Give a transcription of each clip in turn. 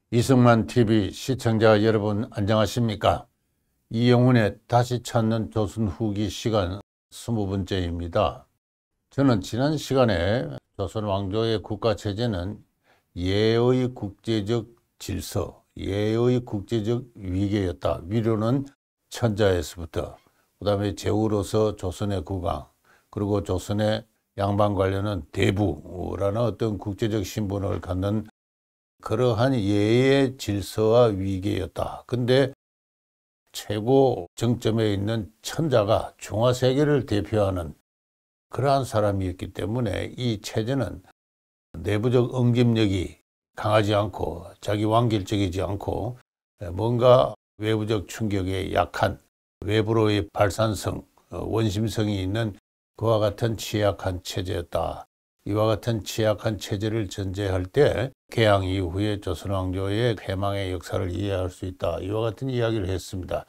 이승만 TV 시청자 여러분 안녕하십니까? 이영훈의 다시 찾는 조선 후기 시간 20번째입니다. 저는 지난 시간에 조선 왕조의 국가체제는 예의 국제적 질서, 예의 국제적 위계였다. 위로는 천자에서부터, 그 다음에 제후로서 조선의 국왕, 그리고 조선의 양반 관료는 대부라는 어떤 국제적 신분을 갖는 그러한 예의 질서와 위계였다. 근데 최고 정점에 있는 천자가 중화세계를 대표하는 그러한 사람이었기 때문에 이 체제는 내부적 응집력이 강하지 않고 자기 완결적이지 않고 뭔가 외부적 충격에 약한 외부로의 발산성, 원심성이 있는 그와 같은 취약한 체제였다. 이와 같은 취약한 체제를 전제할 때 개항 이후에 조선왕조의 패망의 역사를 이해할 수 있다. 이와 같은 이야기를 했습니다.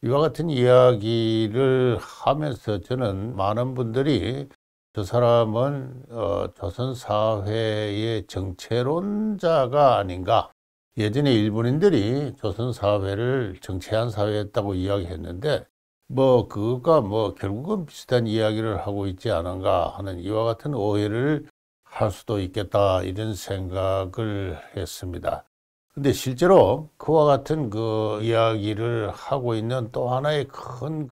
이와 같은 이야기를 하면서 저는 많은 분들이 저 사람은 조선 사회의 정체론자가 아닌가. 예전에 일본인들이 조선 사회를 정체한 사회였다고 이야기했는데 그거가 결국은 비슷한 이야기를 하고 있지 않은가 하는 이와 같은 오해를 할 수도 있겠다 이런 생각을 했습니다. 근데 실제로 그와 같은 그 이야기를 하고 있는 또 하나의 큰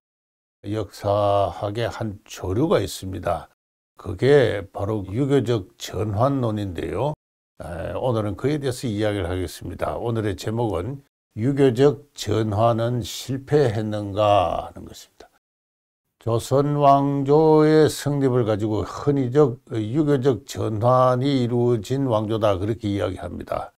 역사학의 한 조류가 있습니다. 그게 바로 유교적 전환론인데요. 오늘은 그에 대해서 이야기를 하겠습니다. 오늘의 제목은 유교적 전환은 실패했는가 하는 것입니다. 조선 왕조의 성립을 가지고 흔히적 유교적 전환이 이루어진 왕조다 그렇게 이야기합니다.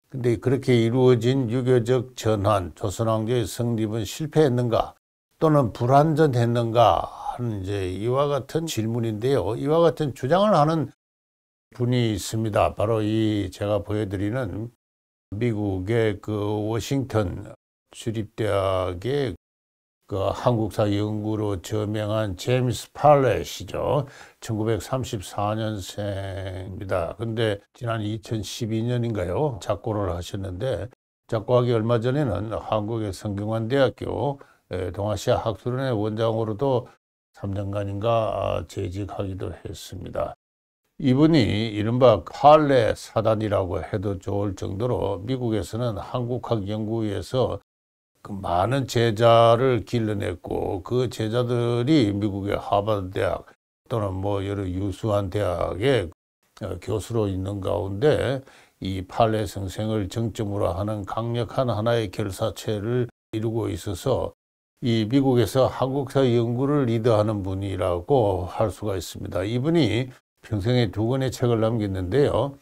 근데 그렇게 이루어진 유교적 전환, 조선 왕조의 성립은 실패했는가 또는 불완전했는가 하는 이와 같은 질문인데요. 이와 같은 주장을 하는 분이 있습니다. 바로 이 제가 보여드리는 미국의 그 워싱턴 주립대학의 그 한국사 연구로 저명한 제임스 팔렛이죠. 1934년생입니다. 근데 지난 2012년인가요? 작고를 하셨는데 작고하기 얼마 전에는 한국의 성균관대학교 동아시아 학술원의 원장으로도 3년간인가 재직하기도 했습니다. 이분이 이른바 팔렛 사단이라고 해도 좋을 정도로 미국에서는 한국학 연구에서 그 많은 제자를 길러냈고 그 제자들이 미국의 하버드 대학 또는 여러 유수한 대학의 교수로 있는 가운데 이 팔렛 선생을 정점으로 하는 강력한 하나의 결사체를 이루고 있어서 이 미국에서 한국사 연구를 리드하는 분이라고 할 수가 있습니다. 이분이 평생에 2권의 책을 남겼는데요.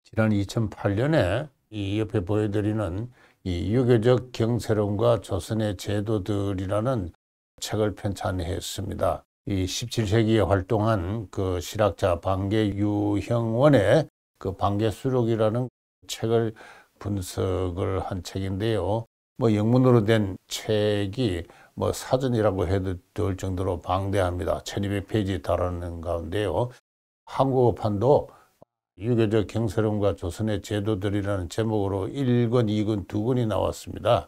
지난 2008년에 이 옆에 보여드리는 이 유교적 경세론과 조선의 제도들이라는 책을 편찬했습니다. 이 17세기에 활동한 그 실학자 방계유형원의 그 방계수록이라는 책을 분석을 한 책인데요. 영문으로 된 책이 사전이라고 해도 될 정도로 방대합니다. 1200페이지 달하는 가운데요. 한국어판도 유교적 경세론과 조선의 제도들이라는 제목으로 1권, 2권, 2권이 나왔습니다.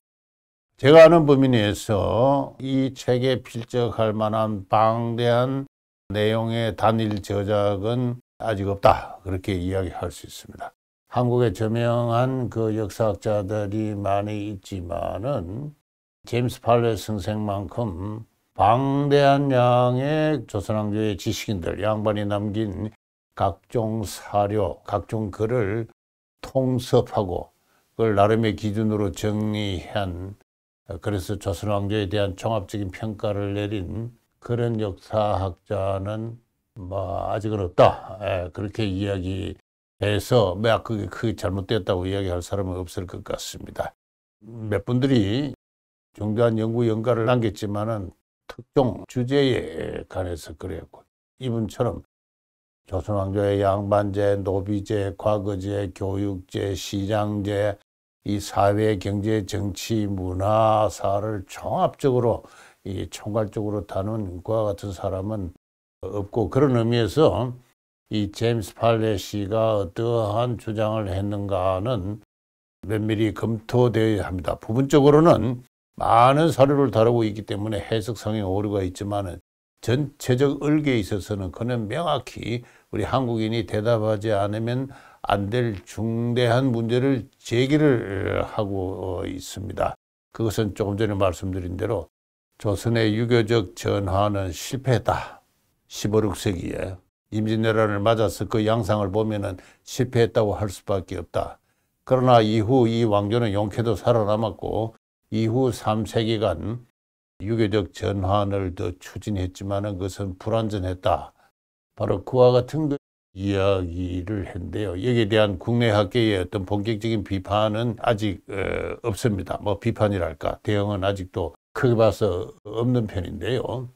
제가 아는 범위 내에서 이 책에 필적할 만한 방대한 내용의 단일 저작은 아직 없다. 그렇게 이야기할 수 있습니다. 한국에 저명한 그 역사학자들이 많이 있지만은 제임스 팔렛 선생만큼 방대한 양의 조선왕조의 지식인들, 양반이 남긴 각종 사료, 각종 글을 통섭하고 그걸 나름의 기준으로 정리한 그래서 조선왕조에 대한 종합적인 평가를 내린 그런 역사학자는 아직은 없다. 그렇게 이야기해서 그게 크게 잘못됐다고 이야기할 사람은 없을 것 같습니다. 몇 분들이 중대한 연구 연가를 남겼지만은 특정 주제에 관해서 그랬고 이분처럼 조선왕조의 양반제, 노비제, 과거제, 교육제, 시장제, 이 사회, 경제, 정치, 문화사를 종합적으로 총괄적으로 다룬 그와 같은 사람은 없고 그런 의미에서 이 제임스 팔렛이가 어떠한 주장을 했는가는 면밀히 검토되어야 합니다. 부분적으로는 많은 사료를 다루고 있기 때문에 해석상의 오류가 있지만 전체적 얼개에 있어서는 그는 명확히 우리 한국인이 대답하지 않으면 안 될 중대한 문제를 제기를 하고 있습니다. 그것은 조금 전에 말씀드린 대로 조선의 유교적 전환은 실패했다. 15, 16세기에 임진왜란을 맞아서 그 양상을 보면은 실패했다고 할 수밖에 없다. 그러나 이후 이 왕조는 용케도 살아남았고 이후 3세기간 유교적 전환을 더 추진했지만은 그것은 불완전했다. 바로 그와 같은 이야기를 했는데요. 여기에 대한 국내 학계의 어떤 본격적인 비판은 아직 없습니다. 뭐 비판이랄까 대응은 아직도 크게 봐서 없는 편인데요.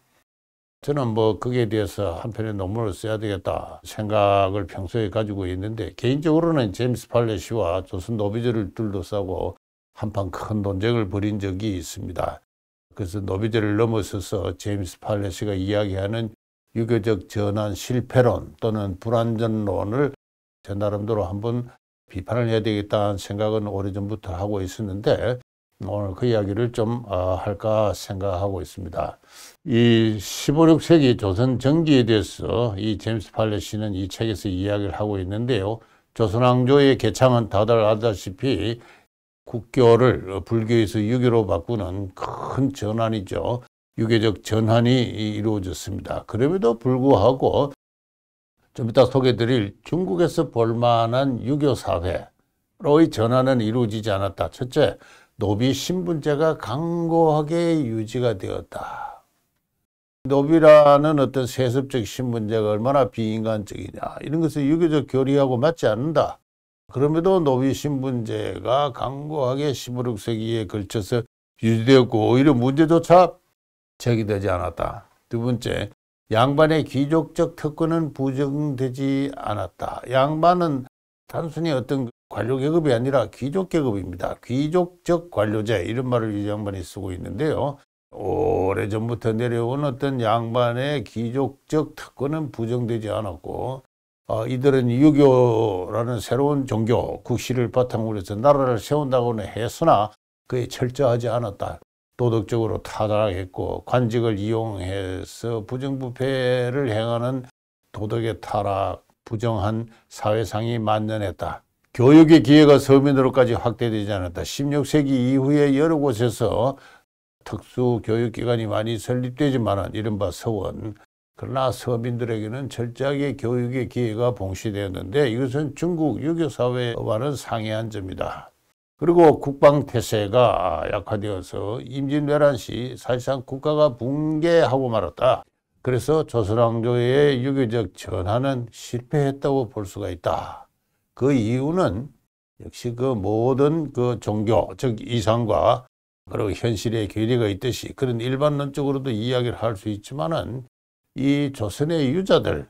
저는 뭐 거기에 대해서 한편의 논문을 써야 되겠다 생각을 평소에 가지고 있는데 개인적으로는 제임스 팔렛이와 조선 노비제를 둘러싸고 한판 큰 논쟁을 벌인 적이 있습니다. 그래서 노비제를 넘어서서 제임스 팔렛이가 이야기하는 유교적 전환 실패론 또는 불완전론을 제 나름대로 한번 비판을 해야 되겠다는 생각은 오래전부터 하고 있었는데 오늘 그 이야기를 좀 할까 생각하고 있습니다. 이 15, 16세기 조선 정기에 대해서 이 제임스 팔렛이는 이 책에서 이야기를 하고 있는데요. 조선왕조의 개창은 다들 알다시피 국교를 불교에서 유교로 바꾸는 큰 전환이죠. 유교적 전환이 이루어졌습니다. 그럼에도 불구하고 좀 이따 소개드릴 중국에서 볼만한 유교사회로의 전환은 이루어지지 않았다. 첫째, 노비 신분제가 강고하게 유지가 되었다. 노비라는 어떤 세습적 신분제가 얼마나 비인간적이냐 이런 것을 유교적 교리하고 맞지 않는다. 그럼에도 노비 신분제가 강고하게 15, 16세기에 걸쳐서 유지되었고 오히려 문제조차 제기되지 않았다. 두 번째, 양반의 귀족적 특권은 부정되지 않았다. 양반은 단순히 어떤 관료계급이 아니라 귀족계급입니다. 귀족적 관료제 이런 말을 이 양반이 쓰고 있는데요. 오래전부터 내려온 어떤 양반의 귀족적 특권은 부정되지 않았고 이들은 유교라는 새로운 종교, 국시를 바탕으로 해서 나라를 세운다고는 했으나 그에 철저하지 않았다. 도덕적으로 타락했고 관직을 이용해서 부정부패를 행하는 도덕의 타락, 부정한 사회상이 만연했다. 교육의 기회가 서민으로까지 확대되지 않았다. 16세기 이후에 여러 곳에서 특수 교육기관이 많이 설립되지만 이른바 서원, 그러나 서민들에게는 철저하게 교육의 기회가 봉시되었는데 이것은 중국 유교사회와는 상이한 점이다. 그리고 국방태세가 약화되어서 임진왜란 시 사실상 국가가 붕괴하고 말았다. 그래서 조선왕조의 유교적 전환은 실패했다고 볼 수가 있다. 그 이유는 역시 그 모든 그 종교, 즉 이상과 그리고 현실의 괴리가 있듯이 그런 일반론적으로도 이야기를 할 수 있지만은 이 조선의 유자들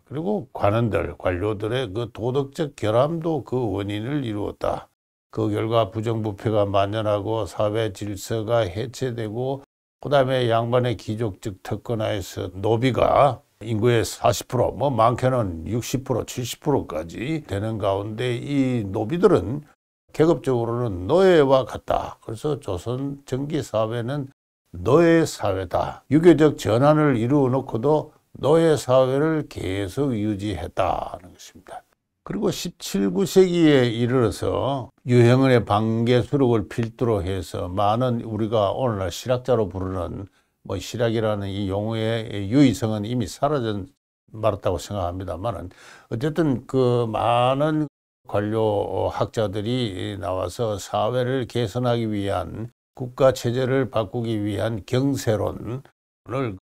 그리고 관원들, 관료들의 그 도덕적 결함도 그 원인을 이루었다. 그 결과 부정부패가 만연하고 사회 질서가 해체되고 그다음에 양반의 귀족적 특권하에서 노비가 인구의 40%, 뭐 많게는 60%, 70%까지 되는 가운데 이 노비들은 계급적으로는 노예와 같다. 그래서 조선 전기 사회는 노예 사회다. 유교적 전환을 이루어 놓고도 노예 사회를 계속 유지했다는 것입니다. 그리고 17, 19세기에 이르러서 유형의 방계 수록을 필두로 해서 많은 우리가 오늘날 실학자로 부르는 뭐 실학이라는 이 용어의 유의성은 이미 사라져 말았다고 생각합니다만은 어쨌든 그 많은 관료 학자들이 나와서 사회를 개선하기 위한 국가 체제를 바꾸기 위한 경세론을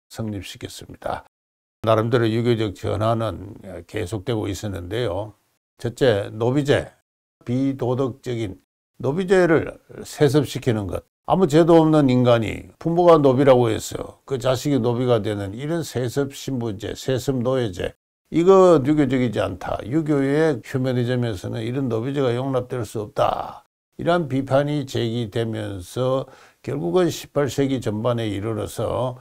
성립시켰습니다. 나름대로 유교적 전환은 계속되고 있었는데요. 첫째, 노비제, 비도덕적인 노비제를 세습시키는 것. 아무 죄도 없는 인간이 부모가 노비라고 해서 그 자식이 노비가 되는 이런 세습신분제, 세습노예제, 이거 유교적이지 않다. 유교의 휴머니즘에서는 이런 노비제가 용납될 수 없다. 이러한 비판이 제기되면서 결국은 18세기 전반에 이르러서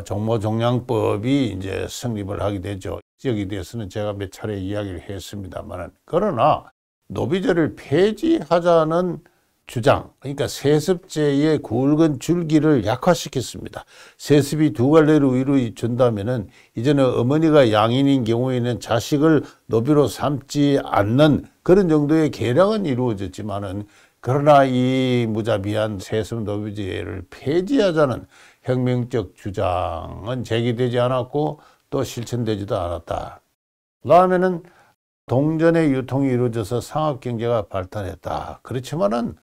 종모종량법이 이제 성립을 하게 되죠. 여기에 대해서는 제가 몇 차례 이야기를 했습니다만, 그러나 노비제를 폐지하자는 주장, 그러니까 세습제의 굵은 줄기를 약화시켰습니다. 세습이 두 갈래로 이루어진다면은 이제는 어머니가 양인인 경우에는 자식을 노비로 삼지 않는 그런 정도의 계량은 이루어졌지만은, 그러나 이 무자비한 세습 노비제를 폐지하자는 혁명적 주장은 제기되지 않았고 또 실천되지도 않았다. 그다음에는 동전의 유통이 이루어져서 상업경제가 발달했다. 그렇지만은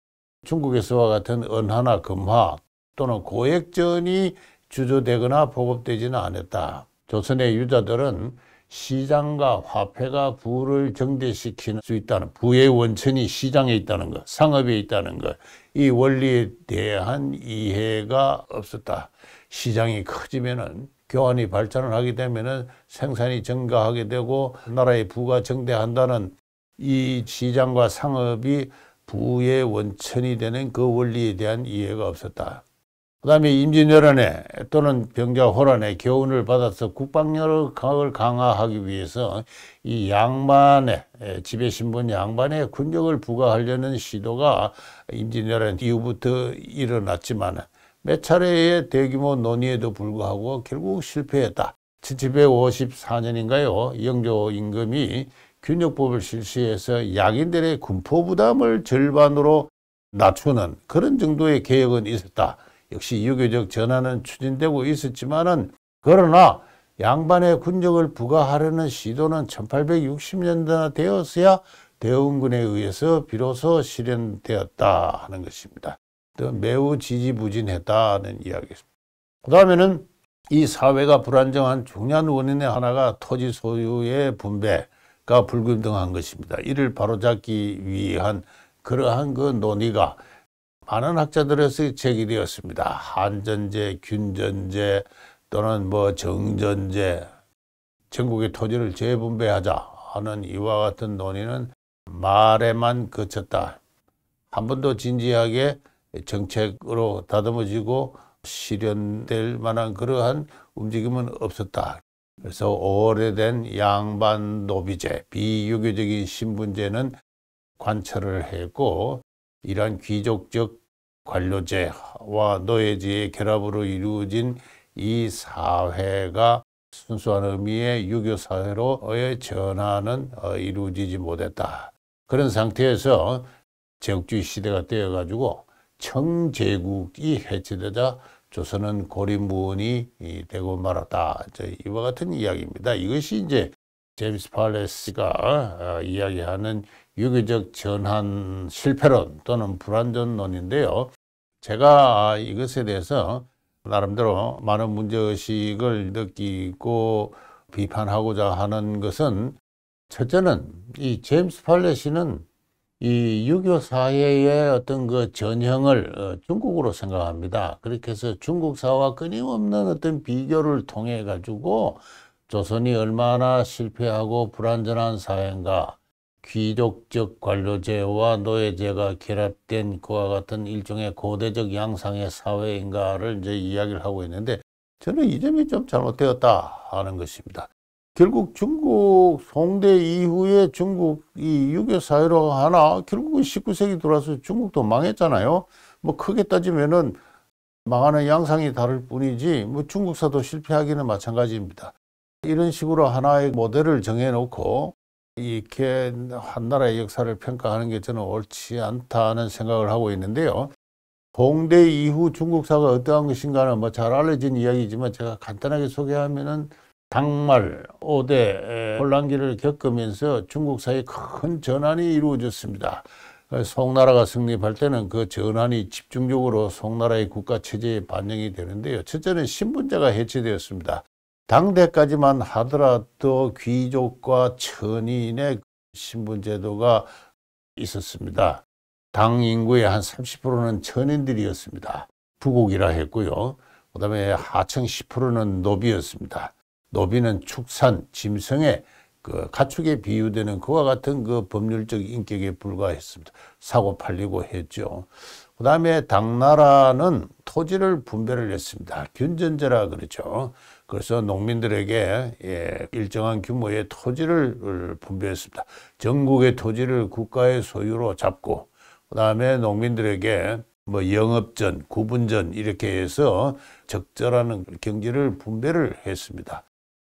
중국에서와 같은 은화나 금화 또는 고액전이 주조되거나 보급되지는 않았다. 조선의 유자들은 시장과 화폐가 부를 정대시킬 수 있다는, 부의 원천이 시장에 있다는 것, 상업에 있다는 것, 이 원리에 대한 이해가 없었다. 시장이 커지면은, 교환이 발전을 하게 되면은 생산이 증가하게 되고 나라의 부가 증대한다는 이 시장과 상업이 부의 원천이 되는 그 원리에 대한 이해가 없었다. 그 다음에 임진왜란에 또는 병자호란에 교훈을 받아서 국방력을 강화하기 위해서 이 양반의, 지배신분 양반의 군력을 부과하려는 시도가 임진왜란 이후부터 일어났지만 몇 차례의 대규모 논의에도 불구하고 결국 실패했다. 1754년인가요? 영조 임금이 균역법을 실시해서 양인들의 군포 부담을 절반으로 낮추는 그런 정도의 개혁은 있었다. 역시 유교적 전환은 추진되고 있었지만은, 그러나 양반의 군력을 부과하려는 시도는 1860년대나 되었어야 대원군에 의해서 비로소 실현되었다 하는 것입니다. 또 매우 지지부진했다는 이야기입니다. 그 다음에는 이 사회가 불안정한 중요한 원인의 하나가 토지 소유의 분배가 불균등한 것입니다. 이를 바로잡기 위한 그러한 그 논의가 많은 학자들에서 제기되었습니다. 한전제, 균전제 또는 정전제, 전국의 토지를 재분배하자 하는 이와 같은 논의는 말에만 그쳤다. 한 번도 진지하게 정책으로 다듬어지고 실현될 만한 그러한 움직임은 없었다. 그래서 오래된 양반 노비제, 비유교적인 신분제는 관철을 했고, 이러한 귀족적 관료제와 노예제의 결합으로 이루어진 이 사회가 순수한 의미의 유교 사회로의 전환은 이루어지지 못했다. 그런 상태에서 제국주의 시대가 되어가지고 청제국이 해체되자 조선은 고립무원이 되고 말았다. 이와 같은 이야기입니다. 이것이 이제 제임스 팔레스가 이야기하는 유교적 전환 실패론 또는 불완전론인데요. 제가 이것에 대해서 나름대로 많은 문제의식을 느끼고 비판하고자 하는 것은, 첫째는 이 제임스 팔레스는 이 유교 사회의 어떤 그 전형을 중국으로 생각합니다. 그렇게 해서 중국사와 끊임없는 어떤 비교를 통해 가지고 조선이 얼마나 실패하고 불완전한 사회인가, 귀족적 관료제와 노예제가 결합된 그와 같은 일종의 고대적 양상의 사회인가를 이제 이야기를 하고 있는데, 저는 이 점이 좀 잘못되었다 하는 것입니다. 결국 중국 송대 이후에 중국 이 유교 사회로 하나, 결국은 19세기 들어와서 중국도 망했잖아요. 크게 따지면은 망하는 양상이 다를 뿐이지 중국사도 실패하기는 마찬가지입니다. 이런 식으로 하나의 모델을 정해놓고 이렇게 한 나라의 역사를 평가하는 게 저는 옳지 않다는 생각을 하고 있는데요. 송대 이후 중국사가 어떠한 것인가는 잘 알려진 이야기지만, 제가 간단하게 소개하면은 당말 5대 혼란기를 겪으면서 중국사에 큰 전환이 이루어졌습니다. 송나라가 승리할 때는 그 전환이 집중적으로 송나라의 국가체제에 반영이 되는데요. 첫째는 신분제가 해체되었습니다. 당대까지만 하더라도 귀족과 천인의 신분제도가 있었습니다. 당 인구의 한 30%는 천인들이었습니다. 부곡이라 했고요. 그 다음에 하층 10%는 노비였습니다. 노비는 축산, 짐승의 그 가축에 비유되는 그와 같은 그 법률적 인격에 불과했습니다. 사고 팔리고 했죠. 그 다음에 당나라는 토지를 분배를 했습니다. 균전제라 그러죠. 그래서 농민들에게 일정한 규모의 토지를 분배했습니다. 전국의 토지를 국가의 소유로 잡고, 그다음에 농민들에게 뭐 영업전, 구분전 이렇게 해서 적절한 경지를 분배를 했습니다.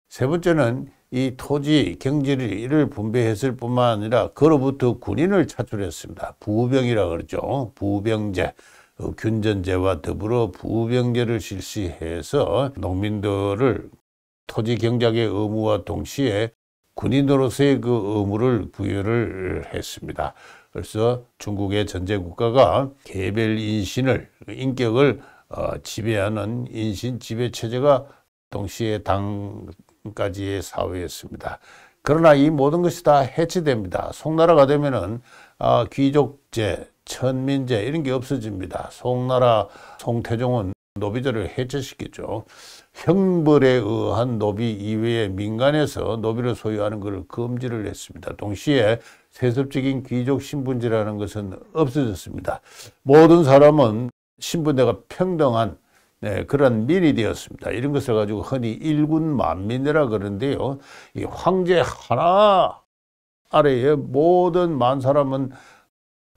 세 번째는 이 토지, 경지를 분배했을 뿐만 아니라 그로부터 군인을 차출했습니다. 부병이라 그러죠. 부병제, 균전제와 더불어 부병제를 실시해서 농민들을 토지 경작의 의무와 동시에 군인으로서의 그 의무를 부여를 했습니다. 그래서 중국의 전제국가가 개별 인격을 지배하는 인신 지배 체제가 동시에 당까지의 사회였습니다. 그러나 이 모든 것이 다 해체됩니다. 송나라가 되면은 귀족제, 천민제 이런 게 없어집니다. 송나라 송태종은 노비제를 해체시켰죠. 형벌에 의한 노비 이외에 민간에서 노비를 소유하는 것을 금지를 했습니다. 동시에 세습적인 귀족 신분제라는 것은 없어졌습니다. 모든 사람은 신분대가 평등한 그런 민이 되었습니다. 이런 것을 가지고 흔히 일군만민이라 그러는데요. 이 황제 하나 아래에 모든 만 사람은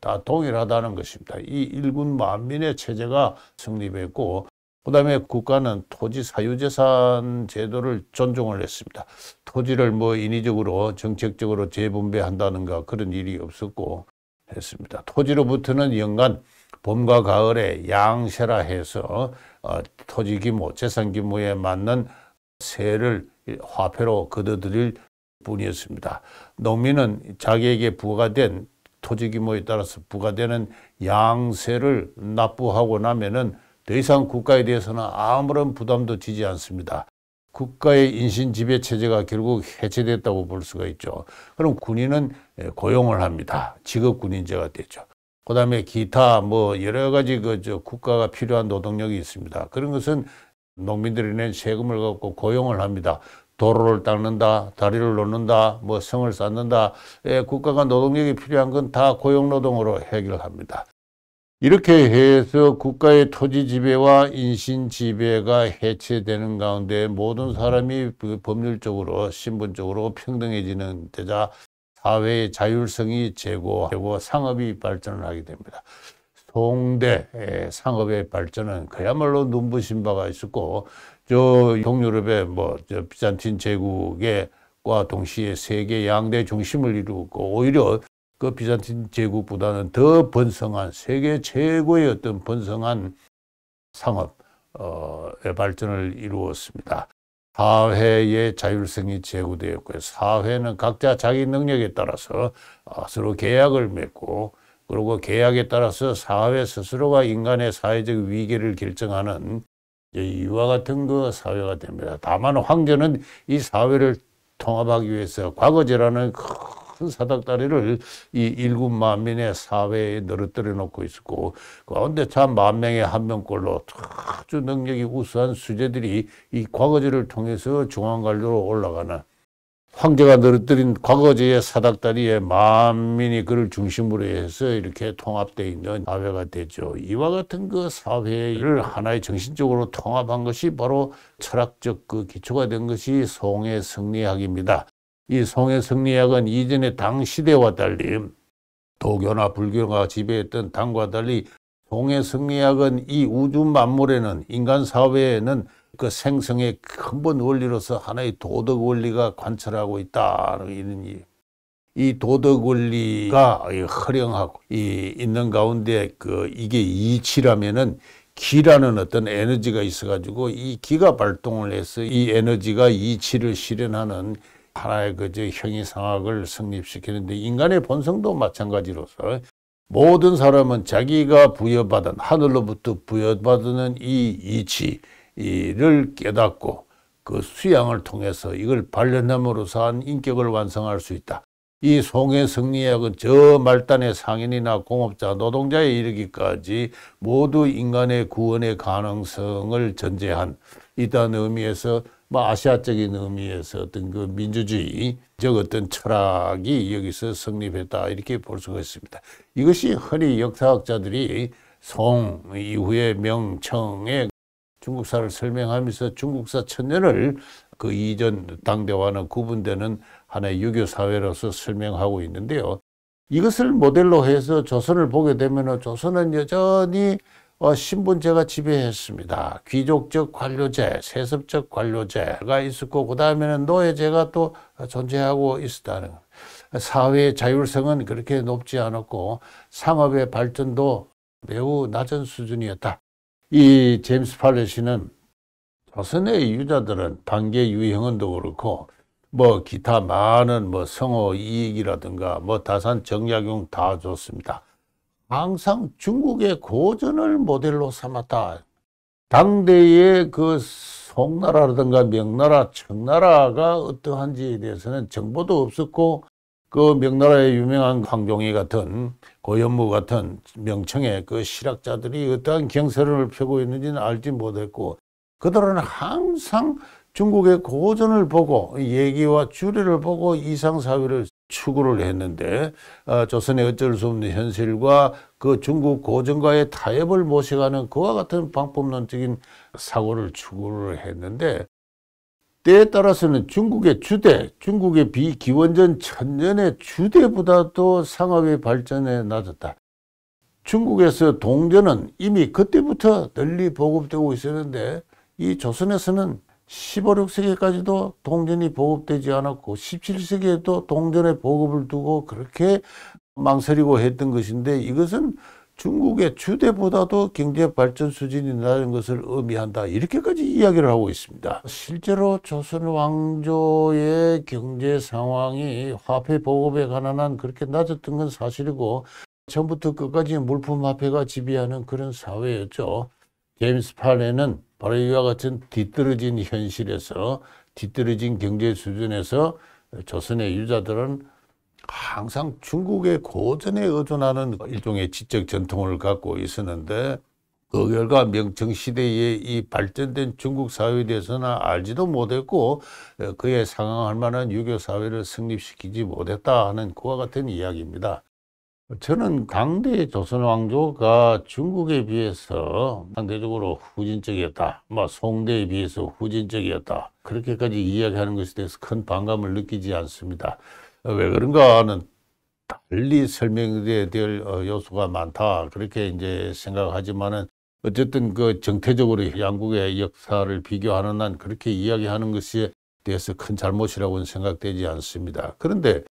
다 동일하다는 것입니다. 이 일군만민의 체제가 성립했고, 그 다음에 국가는 토지 사유재산 제도를 존중을 했습니다. 토지를 뭐 인위적으로 정책적으로 재분배한다는가 그런 일이 없었고 했습니다. 토지로부터는 연간 봄과 가을에 양세라 해서 토지 규모, 재산 규모에 맞는 세를 화폐로 걷어들일 뿐이었습니다. 농민은 자기에게 부과된 토지 규모에 따라서 부과되는 양세를 납부하고 나면은 더 이상 국가에 대해서는 아무런 부담도 지지 않습니다. 국가의 인신 지배 체제가 결국 해체됐다고 볼 수가 있죠. 그럼 군인은 고용을 합니다. 직업 군인제가 되죠. 그다음에 기타 뭐 여러 가지 국가가 필요한 노동력이 있습니다. 그런 것은 농민들이 낸 세금을 갖고 고용을 합니다. 도로를 닦는다, 다리를 놓는다, 뭐 성을 쌓는다. 국가가 노동력이 필요한 건 다 고용노동으로 해결합니다. 이렇게 해서 국가의 토지 지배와 인신 지배가 해체되는 가운데 모든 사람이 법률적으로, 신분적으로 평등해지는 데자 사회의 자율성이 제고되고 상업이 발전을 하게 됩니다. 송대 상업의 발전은 그야말로 눈부신 바가 있었고, 동유럽의 비잔틴 제국과 동시에 세계 양대 중심을 이루고, 오히려 그 비잔틴 제국보다는 더 번성한 세계 최고의 어떤 번성한 상업의 발전을 이루었습니다. 사회의 자율성이 제고되었고요. 사회는 각자 자기 능력에 따라서 서로 계약을 맺고, 그리고 계약에 따라서 사회 스스로가 인간의 사회적 위계를 결정하는 이와 같은 그 사회가 됩니다. 다만 황제는 이 사회를 통합하기 위해서 과거제라는 큰 사닥다리를 이 일군만민의 사회에 늘어뜨려 놓고 있었고, 그런데 참 10,000명에 1명꼴로 아주 능력이 우수한 수재들이 이 과거제를 통해서 중앙관료로 올라가는, 황제가 늘어뜨린 과거제의 사닥다리에 만민이 그를 중심으로 해서 이렇게 통합되어 있는 사회가 되죠. 이와 같은 그 사회를 하나의 정신적으로 통합한 것이 바로 철학적 그 기초가 된 것이 송해성리학입니다. 이 송해성리학은 이전의 당 시대와 달리, 도교나 불교가 지배했던 당과 달리 송해성리학은 이 우주 만물에는, 인간 사회에는 그 생성의 근본 원리로서 하나의 도덕 원리가 관철하고 있다. 이 도덕 원리가 허령하고 있는 가운데 이게 이치라면은 기라는 어떤 에너지가 있어가지고 이 기가 발동을 해서 이 에너지가 이치를 실현하는 하나의 형이상학을 성립시키는데, 인간의 본성도 마찬가지로서 모든 사람은 자기가 부여받은, 하늘로부터 부여받는 이 이치를 깨닫고 그 수양을 통해서 이걸 발현함으로써 한 인격을 완성할 수 있다. 이 송해성리학은 저 말단의 상인이나 공업자, 노동자에 이르기까지 모두 인간의 구원의 가능성을 전제한, 이런 의미에서 아시아적인 의미에서 어떤 그 민주주의적 어떤 철학이 여기서 성립했다, 이렇게 볼 수가 있습니다. 이것이 흔히 역사학자들이 송 이후의 명청의 중국사를 설명하면서 중국사 천년을 그 이전 당대와는 구분되는 하나의 유교 사회로서 설명하고 있는데요. 이것을 모델로 해서 조선을 보게 되면 조선은 여전히 신분제가 지배했습니다. 귀족적 관료제, 세습적 관료제가 있었고 그 다음에는 노예제가 또 존재하고 있었다는 것. 사회의 자율성은 그렇게 높지 않았고 상업의 발전도 매우 낮은 수준이었다. 이 제임스 팔렛이는 조선의 유자들은 반계 유형은도 그렇고 뭐 기타 많은 뭐 성호 이익이라든가 뭐 다산 정약용 다 좋습니다. 항상 중국의 고전을 모델로 삼았다. 당대의 그 송나라라든가 명나라, 청나라가 어떠한지에 대해서는 정보도 없었고 그 명나라의 유명한 황종이 같은 고현무 같은 명청의 그 실학자들이 어떠한 경서를 펴고 있는지는 알지 못했고 그들은 항상 중국의 고전을 보고 얘기와 주례를 보고 이상사회를 추구를 했는데 조선의 어쩔 수 없는 현실과 그 중국 고전과의 타협을 모셔가는 그와 같은 방법론적인 사고를 추구를 했는데 때에 따라서는 중국의 주대, 중국의 비기원전 천년의 주대보다도 상업의 발전에 낮았다. 중국에서 동전은 이미 그때부터 널리 보급되고 있었는데 이 조선에서는 15, 16세기까지도 동전이 보급되지 않았고 17세기에도 동전의 보급을 두고 그렇게 망설이고 했던 것인데 이것은 중국의 주대보다도 경제 발전 수준이 낮은 것을 의미한다. 이렇게까지 이야기를 하고 있습니다. 실제로 조선 왕조의 경제 상황이 화폐 보급에 관한 한 그렇게 낮았던 건 사실이고 처음부터 끝까지 물품 화폐가 지배하는 그런 사회였죠. 제임스 팔렛은 바로 이와 같은 뒤떨어진 현실에서 뒤떨어진 경제 수준에서 조선의 유자들은 항상 중국의 고전에 의존하는 일종의 지적 전통을 갖고 있었는데 그 결과 명청시대의 이 발전된 중국 사회에 대해서는 알지도 못했고 그에 상응할 만한 유교사회를 성립시키지 못했다 하는 그와 같은 이야기입니다. 저는 당대의 조선 왕조가 중국에 비해서 상대적으로 후진적이었다. 송대에 비해서 후진적이었다. 그렇게까지 이야기하는 것에 대해서 큰 반감을 느끼지 않습니다. 왜 그런가 하는 달리 설명돼야 될 요소가 많다. 그렇게 이제 생각하지만은 어쨌든 그 정태적으로 양국의 역사를 비교하는 한 그렇게 이야기하는 것에 대해서 큰 잘못이라고는 생각되지 않습니다. 그런데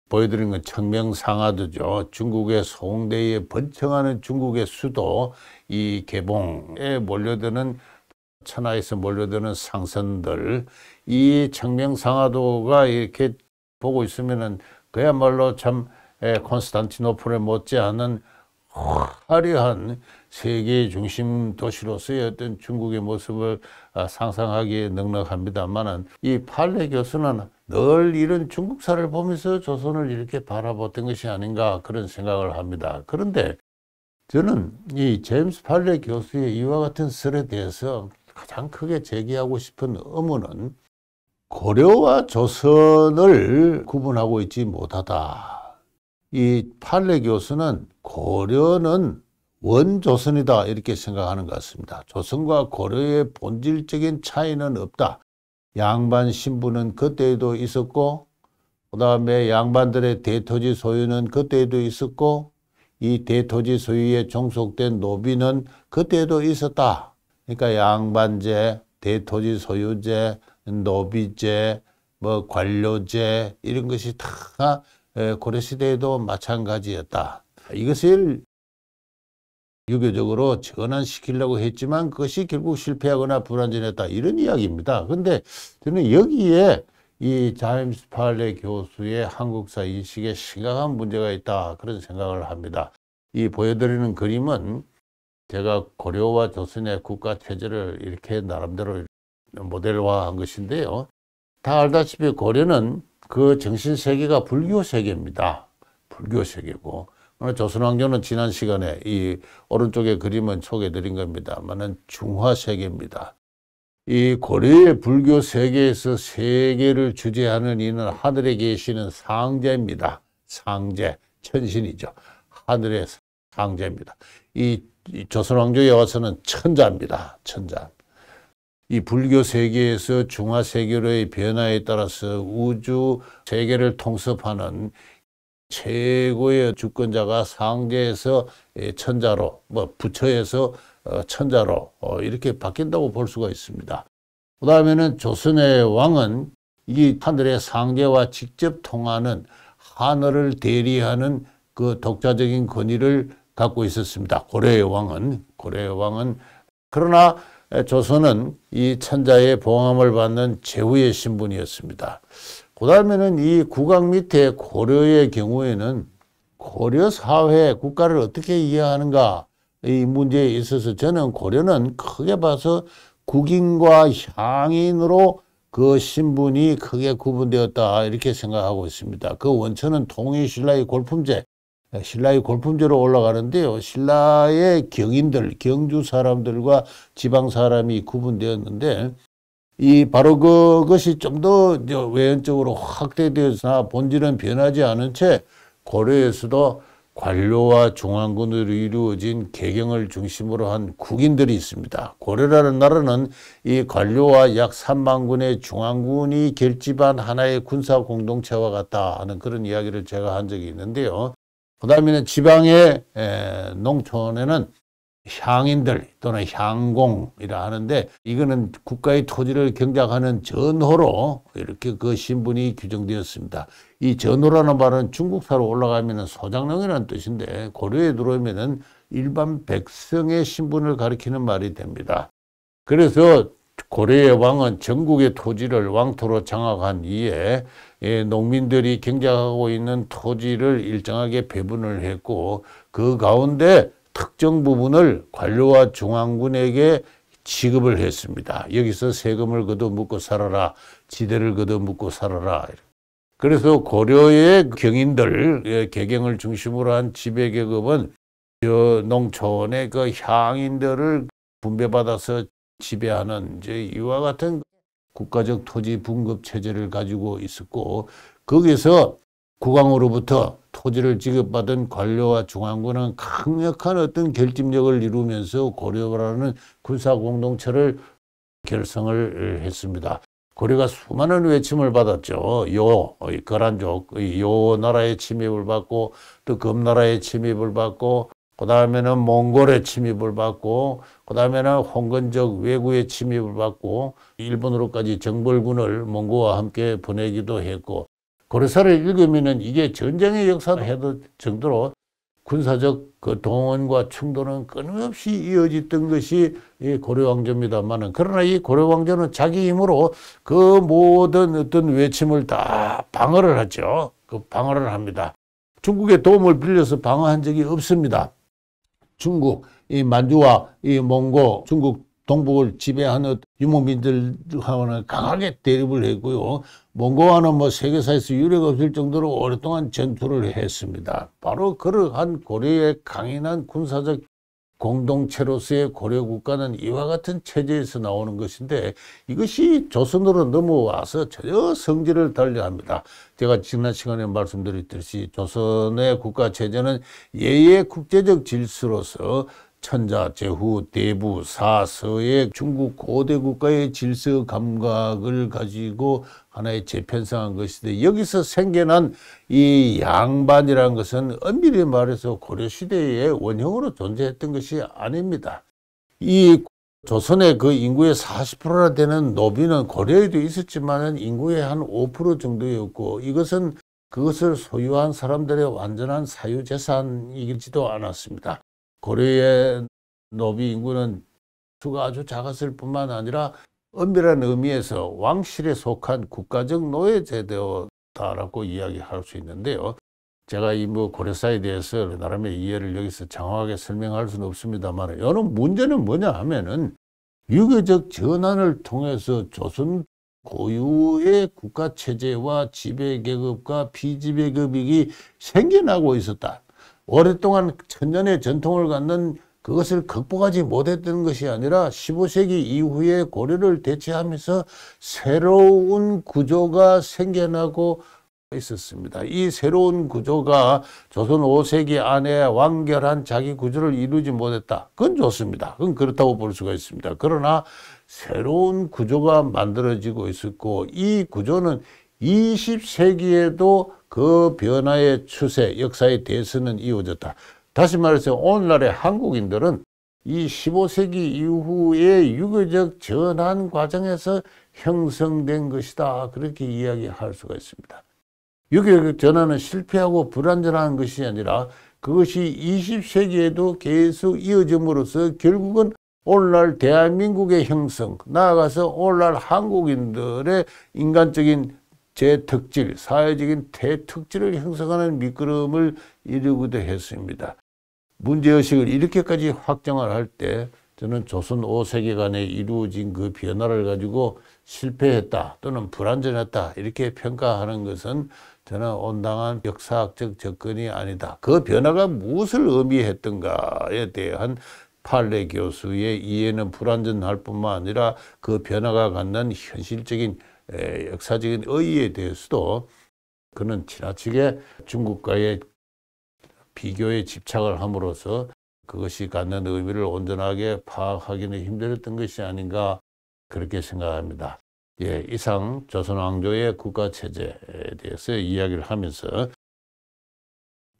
보여드린 건 청명상하도죠. 중국의 송대에 번창하는 중국의 수도 이 개봉에 몰려드는 천하에서 몰려드는 상선들 이 청명상하도가 이렇게 보고 있으면은 그야말로 참 콘스탄티노플에 못지않은 화려한 세계의 중심 도시로서의 어떤 중국의 모습을 상상하기에 넉넉합니다만은 이 팔레 교수는 늘 이런 중국사를 보면서 조선을 이렇게 바라봤던 것이 아닌가 그런 생각을 합니다. 그런데 저는 이 제임스 팔레 교수의 이와 같은 설에 대해서 가장 크게 제기하고 싶은 의문은 고려와 조선을 구분하고 있지 못하다. 이 팔레 교수는 고려는 원조선이다 이렇게 생각하는 것 같습니다. 조선과 고려의 본질적인 차이는 없다. 양반 신분은 그때에도 있었고 그 다음에 양반들의 대토지 소유는 그때에도 있었고 이 대토지 소유에 종속된 노비는 그때에도 있었다. 그러니까 양반제, 대토지 소유제, 노비제, 뭐 관료제 이런 것이 다 고려시대에도 마찬가지였다. 이것을 유교적으로 전환시키려고 했지만 그것이 결국 실패하거나 불완전했다. 이런 이야기입니다. 그런데 저는 여기에 이 제임스 팔렛 교수의 한국사 인식에 심각한 문제가 있다. 그런 생각을 합니다. 이 보여드리는 그림은 제가 고려와 조선의 국가 체제를 이렇게 나름대로 모델화한 것인데요. 다 알다시피 고려는 그 정신세계가 불교세계입니다. 불교세계고 조선왕조는 지난 시간에 이 오른쪽의 그림은 소개해드린 겁니다만은 중화세계입니다. 이 고려의 불교 세계에서 세계를 주재하는 이는 하늘에 계시는 상제입니다. 상제, 천신이죠. 하늘의 상제입니다. 이 조선왕조에 와서는 천자입니다. 천자. 이 불교 세계에서 중화 세계로의 변화에 따라서 우주 세계를 통섭하는 최고의 주권자가 상제에서 천자로, 부처에서 천자로 이렇게 바뀐다고 볼 수가 있습니다. 그 다음에는 조선의 왕은 이 하늘의 상제와 직접 통하는 하늘을 대리하는 그 독자적인 권위를 갖고 있었습니다. 고려의 왕은. 그러나 조선은 이 천자의 봉함을 받는 제후의 신분이었습니다. 그 다음에는 이 국왕 밑에 고려의 경우에는 고려 사회, 국가를 어떻게 이해하는가 이 문제에 있어서 저는 고려는 크게 봐서 국인과 향인으로 그 신분이 크게 구분되었다 이렇게 생각하고 있습니다. 그 원천은 통일 신라의 골품제, 신라의 골품제로 올라가는데요. 신라의 경인들, 경주 사람들과 지방 사람이 구분되었는데 바로 그것이 좀 더 외연적으로 확대되었으나 본질은 변하지 않은 채 고려에서도 관료와 중앙군으로 이루어진 계경을 중심으로 한 국인들이 있습니다. 고려라는 나라는 이 관료와 약 3만군의 중앙군이 결집한 하나의 군사 공동체와 같다 하는 그런 이야기를 제가 한 적이 있는데요. 그 다음에는 지방의 농촌에는 향인들 또는 향공이라 하는데 이거는 국가의 토지를 경작하는 전호로 이렇게 그 신분이 규정되었습니다. 이 전호라는 말은 중국사로 올라가면 소장농이라는 뜻인데 고려에 들어오면 일반 백성의 신분을 가리키는 말이 됩니다. 그래서 고려의 왕은 전국의 토지를 왕토로 장악한 이에 농민들이 경작하고 있는 토지를 일정하게 배분을 했고 그 가운데 특정 부분을 관료와 중앙군에게 지급을 했습니다. 여기서 세금을 걷어 묻고 살아라, 지대를 걷어 묻고 살아라. 그래서 고려의 경인들, 계경을 중심으로 한 지배계급은 농촌의 그 향인들을 분배받아서 지배하는 이와 같은 국가적 토지 분급 체제를 가지고 있었고 거기서 국왕으로부터 토지를 지급받은 관료와 중앙군은 강력한 어떤 결집력을 이루면서 고려라는 군사 공동체를 결성을 했습니다. 고려가 수많은 외침을 받았죠. 거란족, 요 나라의 침입을 받고 또 금나라의 침입을 받고 그 다음에는 몽골의 침입을 받고 그 다음에는 홍건적 외구의 침입을 받고 일본으로까지 정벌군을 몽고와 함께 보내기도 했고 고려사를 읽으면은 이게 전쟁의 역사를 해도 정도로 군사적 그 동원과 충돌은 끊임없이 이어졌던 것이 이 고려왕조입니다만은 그러나 이 고려왕조는 자기 힘으로 그 모든 어떤 외침을 다 방어를 하죠. 그 방어를 합니다. 중국의 도움을 빌려서 방어한 적이 없습니다. 중국, 이 만주와 이 몽고, 중국 동북을 지배하는 유목민들하고는 강하게 대립을 했고요. 몽고와는 뭐 세계사에서 유례가 없을 정도로 오랫동안 전투를 했습니다. 바로 그러한 고려의 강인한 군사적 공동체로서의 고려 국가는 이와 같은 체제에서 나오는 것인데 이것이 조선으로 넘어와서 전혀 성질을 달리합니다. 제가 지난 시간에 말씀드렸듯이 조선의 국가 체제는 예의 국제적 질서로서 천자, 제후, 대부, 사, 서의 중국 고대 국가의 질서 감각을 가지고 하나의 재편성한 것인데 여기서 생겨난 이 양반이라는 것은 엄밀히 말해서 고려시대의 원형으로 존재했던 것이 아닙니다. 이 조선의 그 인구의 40%나 되는 노비는 고려에도 있었지만 인구의 한 5% 정도였고 이것은 그것을 소유한 사람들의 완전한 사유재산이지도 않았습니다. 고려의 노비 인구는 수가 아주 작았을 뿐만 아니라 엄밀한 의미에서 왕실에 속한 국가적 노예제도다라고 이야기할 수 있는데요. 제가 이 고려사에 대해서 나름의 이해를 여기서 장황하게 설명할 수는 없습니다만, 여는 문제는 뭐냐 하면은 유교적 전환을 통해서 조선 고유의 국가 체제와 지배계급과 비지배계급이 생겨나고 있었다. 오랫동안 천년의 전통을 갖는 그것을 극복하지 못했던 것이 아니라 15세기 이후에 고려를 대체하면서 새로운 구조가 생겨나고 있었습니다. 이 새로운 구조가 조선 5세기 안에 완결한 자기 구조를 이루지 못했다. 그건 좋습니다. 그건 그렇다고 볼 수가 있습니다. 그러나 새로운 구조가 만들어지고 있었고 이 구조는 20세기에도 그 변화의 추세, 역사의 대선은 이어졌다. 다시 말해서 오늘날의 한국인들은 이 15세기 이후의 유교적 전환 과정에서 형성된 것이다. 그렇게 이야기할 수가 있습니다. 유교적 전환은 실패하고 불완전한 것이 아니라 그것이 20세기에도 계속 이어짐으로써 결국은 오늘날 대한민국의 형성, 나아가서 오늘날 한국인들의 인간적인 제특질, 사회적인 대특질을 형성하는 밑거름을 이루기도 했습니다. 문제의식을 이렇게까지 확정을 할 때 저는 조선 5세기간에 이루어진 그 변화를 가지고 실패했다 또는 불완전했다 이렇게 평가하는 것은 저는 온당한 역사학적 접근이 아니다. 그 변화가 무엇을 의미했던가에 대한 판례 교수의 이해는 불완전할 뿐만 아니라 그 변화가 갖는 현실적인 역사적인 의의에 대해서도 그는 지나치게 중국과의 비교에 집착을 함으로써 그것이 갖는 의미를 온전하게 파악하기는 힘들었던 것이 아닌가 그렇게 생각합니다. 예, 이상 조선왕조의 국가체제에 대해서 이야기를 하면서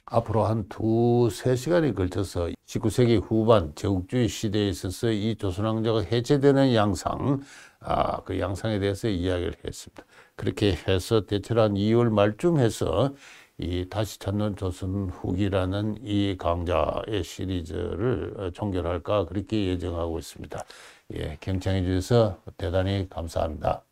앞으로 한 2~3시간에 걸쳐서 19세기 후반 제국주의 시대에 있어서 이 조선왕조가 해체되는 양상, 그 양상에 대해서 이야기를 했습니다. 그렇게 해서 대체로 한 2월 말쯤 해서 이 다시 찾는 조선 후기라는 이 강좌의 시리즈를 종결할까 그렇게 예정하고 있습니다. 예, 경청해 주셔서 대단히 감사합니다.